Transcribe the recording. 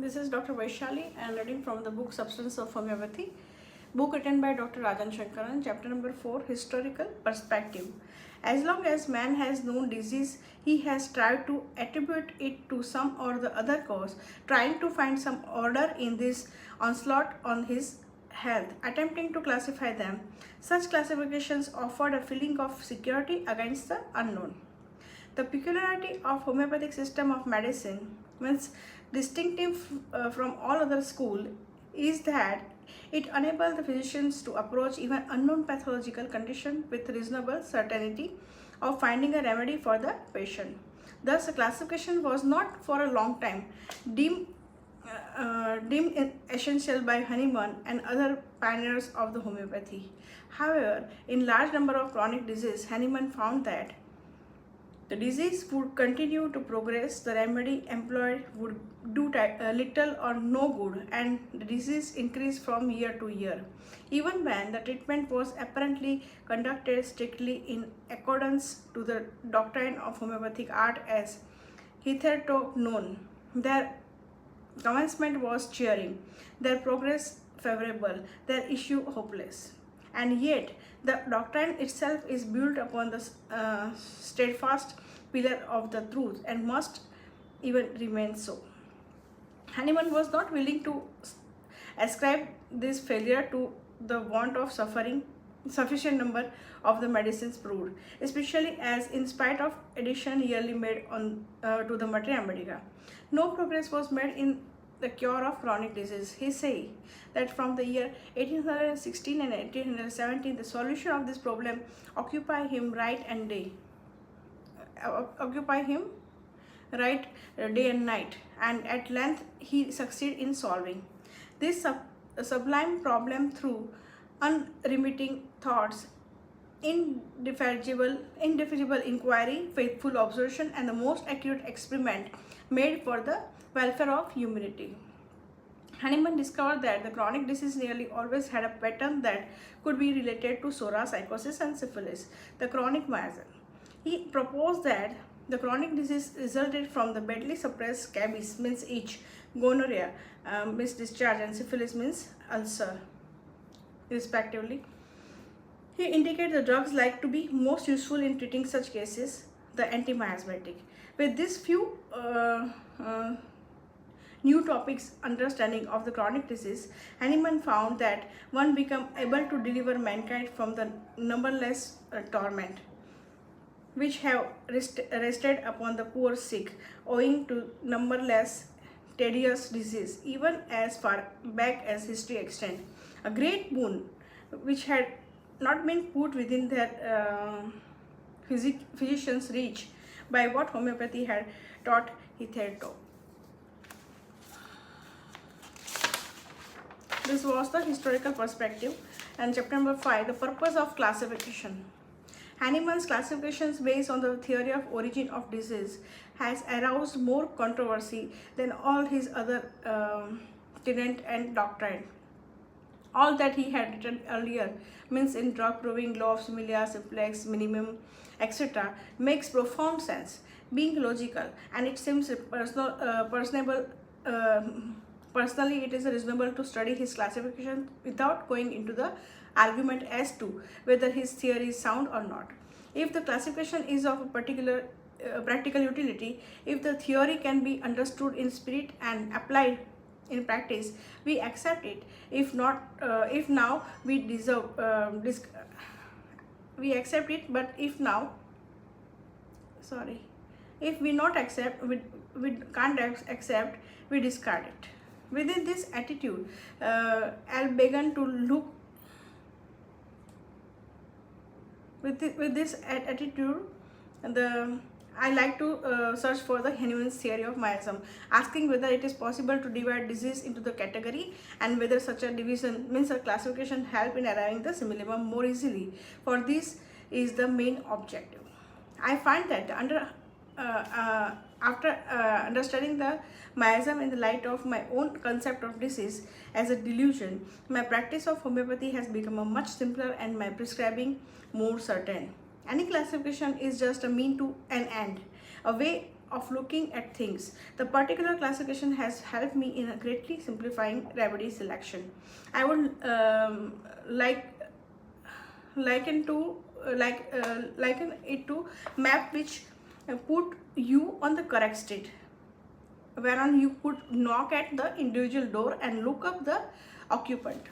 This is Dr. Vaishali and reading from the book Substance of Homeopathy, book written by Dr. Rajan Sankaran, chapter number 4, Historical Perspective. As long as man has known disease, he has tried to attribute it to some or the other cause, trying to find some order in this onslaught on his health, attempting to classify them. Such classifications offered a feeling of security against the unknown. The peculiarity of homeopathic system of medicine, means distinctive from all other school, is that it enables the physicians to approach even unknown pathological condition with reasonable certainty of finding a remedy for the patient. Thus, the classification was not for a long time deemed essential by Hahnemann and other pioneers of the homeopathy. However, in large number of chronic disease, Hahnemann found that the disease would continue to progress, the remedy employed would do little or no good, and the disease increased from year to year. Even when the treatment was apparently conducted strictly in accordance to the doctrine of homeopathic art as hitherto known, their commencement was cheering, their progress favorable, their issue hopeless. And yet, the doctrine itself is built upon the steadfast pillar of the truth and must even remain so. Hahnemann was not willing to ascribe this failure to the want of suffering sufficient number of the medicines proved, especially as in spite of addition yearly made on to the Materia Medica, no progress was made in the cure of chronic disease. He say that from the year 1816 and 1817, the solution of this problem occupy him day and night, and at length he succeed in solving this sublime problem through unremitting thoughts, indefatigable inquiry, faithful observation, and the most accurate experiment made for the welfare of humanity. Hahnemann discovered that the chronic disease nearly always had a pattern that could be related to psoriasis, psychosis, and syphilis, the chronic miasm. He proposed that the chronic disease resulted from the badly suppressed scabies, means itch, gonorrhea, means discharge, and syphilis means ulcer, respectively. He indicated the drugs like to be most useful in treating such cases, the antimiasmatic. With these few new topics understanding of the chronic disease, Hahnemann found that one become able to deliver mankind from the numberless torment which have rested upon the poor sick owing to numberless tedious disease, even as far back as history extend. A great boon which had not been put within their physicians' reach by what homeopathy had taught hitherto. This was the historical perspective, and chapter number 5, the purpose of classification. Hahnemann's classifications based on the theory of origin of disease has aroused more controversy than all his other tenet and doctrine. All that he had written earlier, means in drug proving, law of similia, simplex, minimum, etc., makes profound sense, being logical, and it seems personable. Personally, it is reasonable to study his classification without going into the argument as to whether his theory is sound or not. If the classification is of a particular practical utility, if the theory can be understood in spirit and applied in practice, we accept it. If not, if now we deserve, we accept it. But if now, if we not accept, we can't accept, we discard it. Within this attitude, I'll begin to look. With this attitude, I like to search for the Hahnemann's theory of miasm, asking whether it is possible to divide disease into the category and whether such a division, means a classification, help in arriving the simillimum more easily. For this is the main objective. I find that after understanding the miasm in the light of my own concept of disease as a delusion, my practice of homeopathy has become a much simpler and my prescribing more certain. Any classification is just a mean to an end, a way of looking at things. The particular classification has helped me in greatly simplifying remedy selection. I would like liken to liken it to map which put you on the correct state, whereon you could knock at the individual door and look up the occupant.